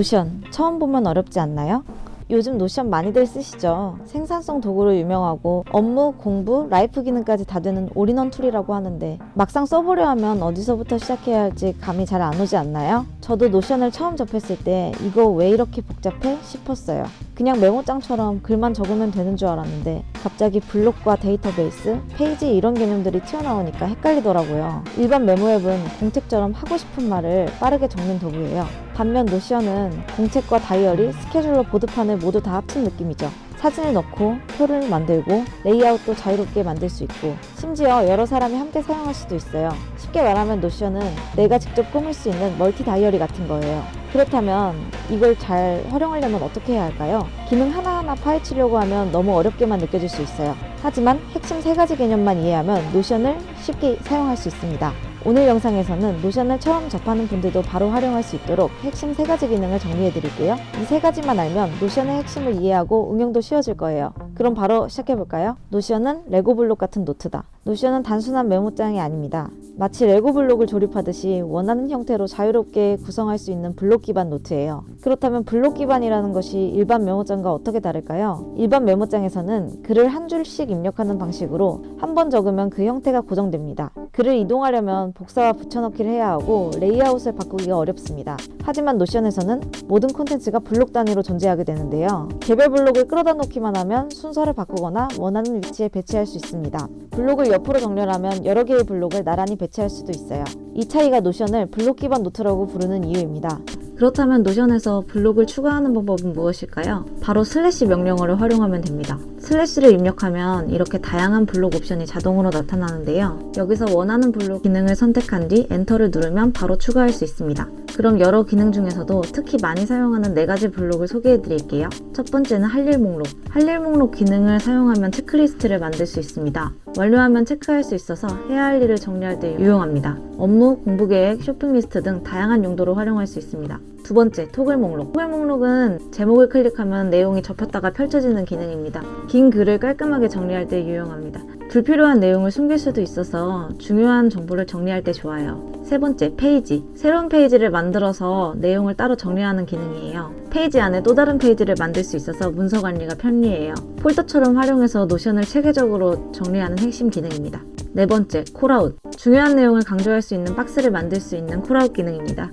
노션, 처음 보면 어렵지 않나요? 요즘 노션 많이들 쓰시죠? 생산성 도구로 유명하고 업무, 공부, 라이프 기능까지 다 되는 올인원 툴이라고 하는데 막상 써보려 하면 어디서부터 시작해야 할지 감이 잘 안 오지 않나요? 저도 노션을 처음 접했을 때 이거 왜 이렇게 복잡해? 싶었어요. 그냥 메모장처럼 글만 적으면 되는 줄 알았는데 갑자기 블록과 데이터베이스, 페이지 이런 개념들이 튀어나오니까 헷갈리더라고요. 일반 메모 앱은 공책처럼 하고 싶은 말을 빠르게 적는 도구예요. 반면 노션은 공책과 다이어리, 스케줄러 보드판을 모두 다 합친 느낌이죠. 사진을 넣고 표를 만들고 레이아웃도 자유롭게 만들 수 있고 심지어 여러 사람이 함께 사용할 수도 있어요. 쉽게 말하면 노션은 내가 직접 꾸밀 수 있는 멀티 다이어리 같은 거예요. 그렇다면 이걸 잘 활용하려면 어떻게 해야 할까요? 기능 하나하나 파헤치려고 하면 너무 어렵게만 느껴질 수 있어요. 하지만 핵심 3가지 개념만 이해하면 노션을 쉽게 사용할 수 있습니다. 오늘 영상에서는 노션을 처음 접하는 분들도 바로 활용할 수 있도록 핵심 3가지 기능을 정리해 드릴게요. 이 3가지만 알면 노션의 핵심을 이해하고 응용도 쉬워질 거예요. 그럼 바로 시작해 볼까요? 노션은 레고 블록 같은 노트다. 노션은 단순한 메모장이 아닙니다. 마치 레고 블록을 조립하듯이 원하는 형태로 자유롭게 구성할 수 있는 블록 기반 노트예요. 그렇다면 블록 기반이라는 것이 일반 메모장과 어떻게 다를까요? 일반 메모장에서는 글을 한 줄씩 입력하는 방식으로 한 번 적으면 그 형태가 고정됩니다. 글을 이동하려면 복사와 붙여넣기를 해야 하고 레이아웃을 바꾸기가 어렵습니다. 하지만 노션에서는 모든 콘텐츠가 블록 단위로 존재하게 되는데요. 개별 블록을 끌어다 놓기만 하면 순서를 바꾸거나 원하는 위치에 배치할 수 있습니다. 블록을 옆으로 정렬하면 여러 개의 블록을 나란히 배치할 수도 있어요. 이 차이가 노션을 블록 기반 노트라고 부르는 이유입니다. 그렇다면 노션에서 블록을 추가하는 방법은 무엇일까요? 바로 슬래시 명령어를 활용하면 됩니다. 슬래시를 입력하면 이렇게 다양한 블록 옵션이 자동으로 나타나는데요. 여기서 원하는 블록 기능을 선택한 뒤 엔터를 누르면 바로 추가할 수 있습니다. 그럼 여러 기능 중에서도 특히 많이 사용하는 4가지 블록을 소개해 드릴게요. 첫 번째는 할 일 목록. 할 일 목록 기능을 사용하면 체크리스트를 만들 수 있습니다. 완료하면 체크할 수 있어서 해야 할 일을 정리할 때 유용합니다. 업무, 공부 계획, 쇼핑 리스트 등 다양한 용도로 활용할 수 있습니다. 두 번째, 토글 목록. 토글 목록은 제목을 클릭하면 내용이 접혔다가 펼쳐지는 기능입니다. 긴 글을 깔끔하게 정리할 때 유용합니다. 불필요한 내용을 숨길 수도 있어서 중요한 정보를 정리할 때 좋아요. 세 번째, 페이지. 새로운 페이지를 만들어서 내용을 따로 정리하는 기능이에요. 페이지 안에 또 다른 페이지를 만들 수 있어서 문서 관리가 편리해요. 폴더처럼 활용해서 노션을 체계적으로 정리하는 핵심 기능입니다. 네 번째, 콜아웃. 중요한 내용을 강조할 수 있는 박스를 만들 수 있는 콜아웃 기능입니다.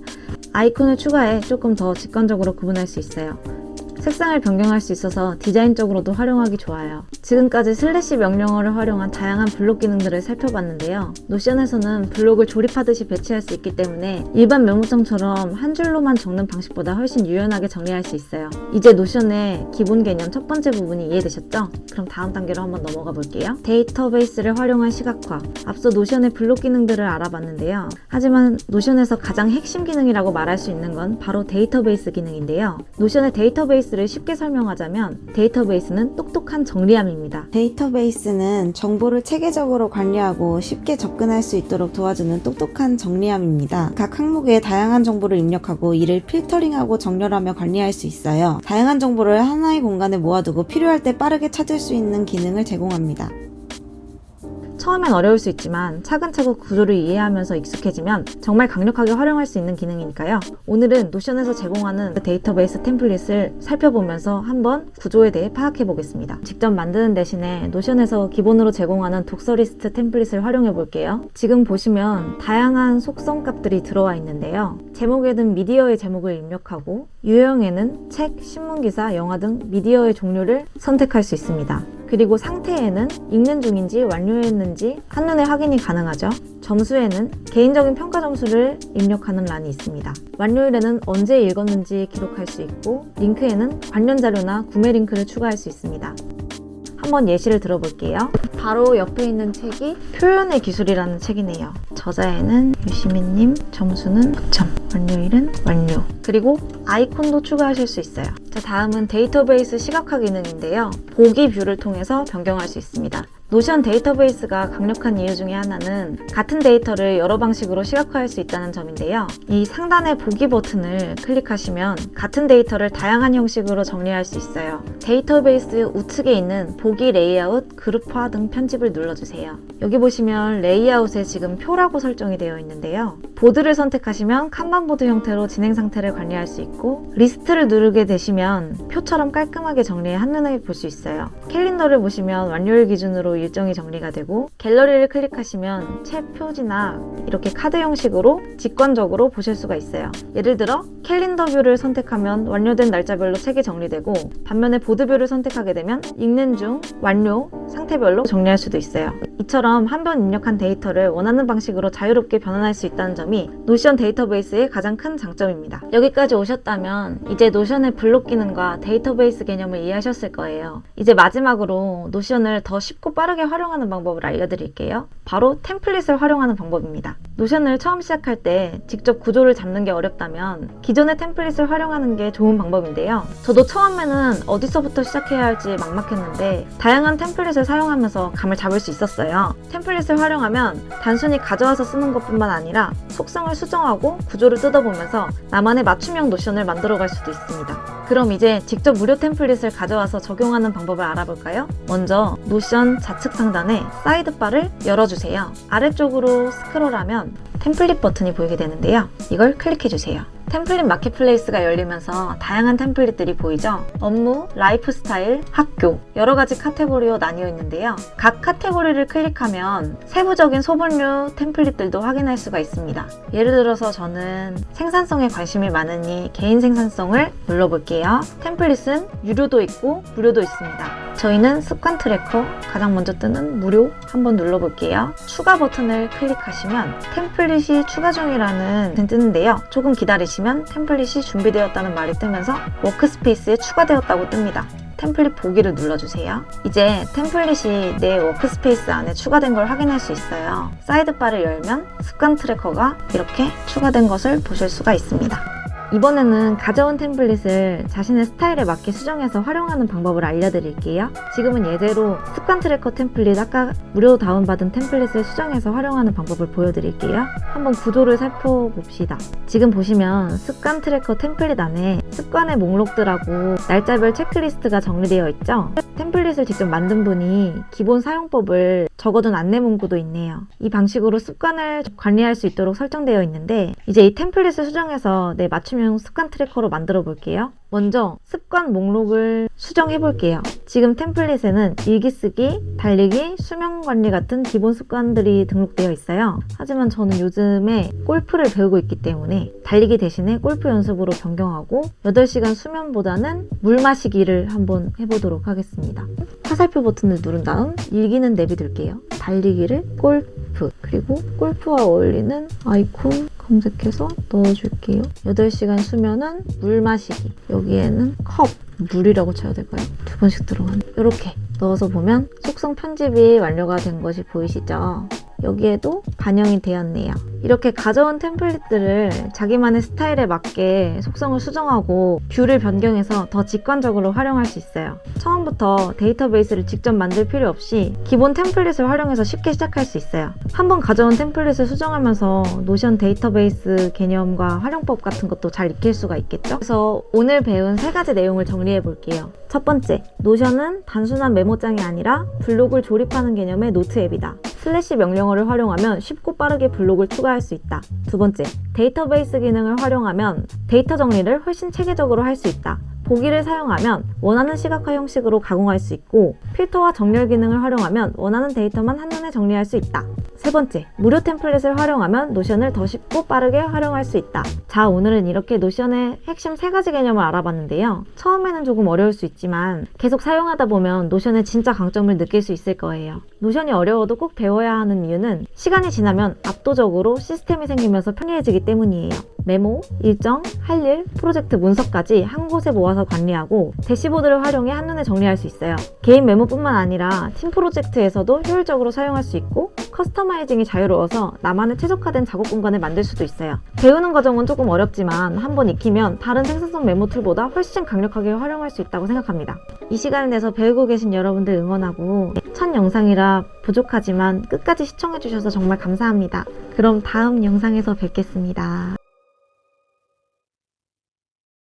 아이콘을 추가해 조금 더 직관적으로 구분할 수 있어요. 색상을 변경할 수 있어서 디자인적으로도 활용하기 좋아요. 지금까지 슬래시 명령어를 활용한 다양한 블록 기능들을 살펴봤는데요. 노션에서는 블록을 조립하듯이 배치할 수 있기 때문에 일반 메모장처럼 한 줄로만 적는 방식보다 훨씬 유연하게 정리할 수 있어요. 이제 노션의 기본 개념 첫 번째 부분이 이해되셨죠? 그럼 다음 단계로 한번 넘어가 볼게요. 데이터베이스를 활용한 시각화. 앞서 노션의 블록 기능들을 알아봤는데요. 하지만 노션에서 가장 핵심 기능이라고 말할 수 있는 건 바로 데이터베이스 기능인데요. 노션의 데이터베이스를 쉽게 설명하자면 데이터베이스는 똑똑한 정리함입니다. 데이터베이스는 정보를 체계적으로 관리하고 쉽게 접근할 수 있도록 도와주는 똑똑한 정리함입니다. 각 항목에 다양한 정보를 입력하고 이를 필터링하고 정렬하며 관리할 수 있어요. 다양한 정보를 하나의 공간에 모아두고 필요할 때 빠르게 찾을 수 있는 기능을 제공합니다. 처음엔 어려울 수 있지만 차근차근 구조를 이해하면서 익숙해지면 정말 강력하게 활용할 수 있는 기능이니까요. 오늘은 노션에서 제공하는 데이터베이스 템플릿을 살펴보면서 한번 구조에 대해 파악해 보겠습니다. 직접 만드는 대신에 노션에서 기본으로 제공하는 독서 리스트 템플릿을 활용해 볼게요. 지금 보시면 다양한 속성 값들이 들어와 있는데요. 제목에는 미디어의 제목을 입력하고 유형에는 책, 신문기사, 영화 등 미디어의 종류를 선택할 수 있습니다. 그리고 상태에는 읽는 중인지 완료했는지 한눈에 확인이 가능하죠. 점수에는 개인적인 평가 점수를 입력하는 란이 있습니다. 완료일에는 언제 읽었는지 기록할 수 있고 링크에는 관련 자료나 구매 링크를 추가할 수 있습니다. 한번 예시를 들어볼게요. 바로 옆에 있는 책이 표현의 기술이라는 책이네요. 저자에는 유시민님, 점수는 9점, 완료일은 완료. 그리고 아이콘도 추가하실 수 있어요. 자, 다음은 데이터베이스 시각화 기능인데요. 보기 뷰를 통해서 변경할 수 있습니다. 노션 데이터베이스가 강력한 이유 중에 하나는 같은 데이터를 여러 방식으로 시각화할 수 있다는 점인데요. 이 상단의 보기 버튼을 클릭하시면 같은 데이터를 다양한 형식으로 정리할 수 있어요. 데이터베이스 우측에 있는 보기 레이아웃, 그룹화 등 편집을 눌러주세요. 여기 보시면 레이아웃에 지금 표라고 설정이 되어 있는데요. 보드를 선택하시면 칸반보드 형태로 진행 상태를 관리할 수 있고, 리스트를 누르게 되시면 표처럼 깔끔하게 정리해 한눈에 볼 수 있어요. 캘린더를 보시면 완료일 기준으로 일정이 정리가 되고, 갤러리를 클릭하시면 책 표지나 이렇게 카드 형식으로 직관적으로 보실 수가 있어요. 예를 들어 캘린더 뷰를 선택하면 완료된 날짜별로 책이 정리되고, 반면에 보드 뷰를 선택하게 되면 읽는 중, 완료, 상태별로 정리할 수도 있어요. 이처럼 한 번 입력한 데이터를 원하는 방식으로 자유롭게 변환할 수 있다는 점이 노션 데이터베이스의 가장 큰 장점입니다. 여기까지 오셨다면 이제 노션의 블록 기능과 데이터베이스 개념을 이해하셨을 거예요. 이제 마지막으로 노션을 더 쉽고 빠르게 활용하는 방법을 알려드릴게요. 바로 템플릿을 활용하는 방법입니다. 노션을 처음 시작할 때 직접 구조를 잡는 게 어렵다면 기존의 템플릿을 활용하는 게 좋은 방법인데요. 저도 처음에는 어디서부터 시작해야 할지 막막했는데 다양한 템플릿을 사용하면서 감을 잡을 수 있었어요. 템플릿을 활용하면 단순히 가져와서 쓰는 것뿐만 아니라 속성을 수정하고 구조를 뜯어보면서 나만의 맞춤형 노션을 만들어갈 수도 있습니다. 그럼 이제 직접 무료 템플릿을 가져와서 적용하는 방법을 알아볼까요? 먼저 노션 좌측 상단에 사이드바를 열어주세요. 아래쪽으로 스크롤하면 템플릿 버튼이 보이게 되는데요. 이걸 클릭해주세요. 템플릿 마켓플레이스가 열리면서 다양한 템플릿들이 보이죠? 업무, 라이프 스타일, 학교 여러 가지 카테고리로 나뉘어 있는데요. 각 카테고리를 클릭하면 세부적인 소분류 템플릿들도 확인할 수가 있습니다. 예를 들어서 저는 생산성에 관심이 많으니 개인 생산성을 눌러볼게요. 템플릿은 유료도 있고 무료도 있습니다. 저희는 습관 트래커, 가장 먼저 뜨는 무료 한번 눌러볼게요. 추가 버튼을 클릭하시면 템플릿이 추가 중이라는 버튼이 뜨는데요. 조금 기다리시면 템플릿이 준비되었다는 말이 뜨면서 워크스페이스에 추가되었다고 뜹니다. 템플릿 보기를 눌러주세요. 이제 템플릿이 내 워크스페이스 안에 추가된 걸 확인할 수 있어요. 사이드바를 열면 습관 트래커가 이렇게 추가된 것을 보실 수가 있습니다. 이번에는 가져온 템플릿을 자신의 스타일에 맞게 수정해서 활용하는 방법을 알려드릴게요. 지금은 예제로 습관 트래커 템플릿, 아까 무료 다운받은 템플릿을 수정해서 활용하는 방법을 보여드릴게요. 한번 구조를 살펴봅시다. 지금 보시면 습관 트래커 템플릿 안에 습관의 목록들하고 날짜별 체크리스트가 정리되어 있죠. 템플릿을 직접 만든 분이 기본 사용법을 적어둔 안내 문구도 있네요. 이 방식으로 습관을 관리할 수 있도록 설정되어 있는데, 이제 이 템플릿을 수정해서 내 맞춤형 습관 트래커로 만들어 볼게요. 먼저 습관 목록을 수정해 볼게요. 지금 템플릿에는 일기쓰기, 달리기, 수면 관리 같은 기본 습관들이 등록되어 있어요. 하지만 저는 요즘에 골프를 배우고 있기 때문에 달리기 대신에 골프 연습으로 변경하고 8시간 수면보다는 물 마시기를 한번 해보도록 하겠습니다. 화살표 버튼을 누른 다음 일기는 내비둘게요. 달리기를 골프, 그리고 골프와 어울리는 아이콘 검색해서 넣어줄게요. 8시간 수면은 물 마시기, 여기에는 컵, 물이라고 쳐야 될까요? 2번씩 들어가네. 이렇게 넣어서 보면 속성 편집이 완료가 된 것이 보이시죠? 여기에도 반영이 되었네요. 이렇게 가져온 템플릿들을 자기만의 스타일에 맞게 속성을 수정하고 뷰를 변경해서 더 직관적으로 활용할 수 있어요. 처음부터 데이터베이스를 직접 만들 필요 없이 기본 템플릿을 활용해서 쉽게 시작할 수 있어요. 한번 가져온 템플릿을 수정하면서 노션 데이터베이스 개념과 활용법 같은 것도 잘 익힐 수가 있겠죠? 그래서 오늘 배운 3가지 내용을 정리해 볼게요. 첫 번째, 노션은 단순한 메모장이 아니라 블록을 조립하는 개념의 노트 앱이다. 슬래시 명령어를 활용하면 쉽고 빠르게 블록을 추가할 수 있다. 두 번째, 데이터베이스 기능을 활용하면 데이터 정리를 훨씬 체계적으로 할 수 있다. 보기를 사용하면 원하는 시각화 형식으로 가공할 수 있고, 필터와 정렬 기능을 활용하면 원하는 데이터만 한눈에 정리할 수 있다. 세 번째, 무료 템플릿을 활용하면 노션을 더 쉽고 빠르게 활용할 수 있다. 자, 오늘은 이렇게 노션의 핵심 3가지 개념을 알아봤는데요. 처음에는 조금 어려울 수 있지만 계속 사용하다 보면 노션의 진짜 강점을 느낄 수 있을 거예요. 노션이 어려워도 꼭 배워야 하는 이유는 시간이 지나면 압도적으로 시스템이 생기면서 편리해지기 때문이에요. 메모, 일정, 할 일, 프로젝트 문서까지 한 곳에 모아서 관리하고 대시보드를 활용해 한눈에 정리할 수 있어요. 개인 메모뿐만 아니라 팀 프로젝트에서도 효율적으로 사용할 수 있고, 커스터마이징이 자유로워서 나만의 최적화된 작업 공간을 만들 수도 있어요. 배우는 과정은 조금 어렵지만 한번 익히면 다른 생산성 메모 툴보다 훨씬 강력하게 활용할 수 있다고 생각합니다. 이 시간을 내서 배우고 계신 여러분들 응원하고, 첫 영상이라 부족하지만 끝까지 시청해주셔서 정말 감사합니다. 그럼 다음 영상에서 뵙겠습니다.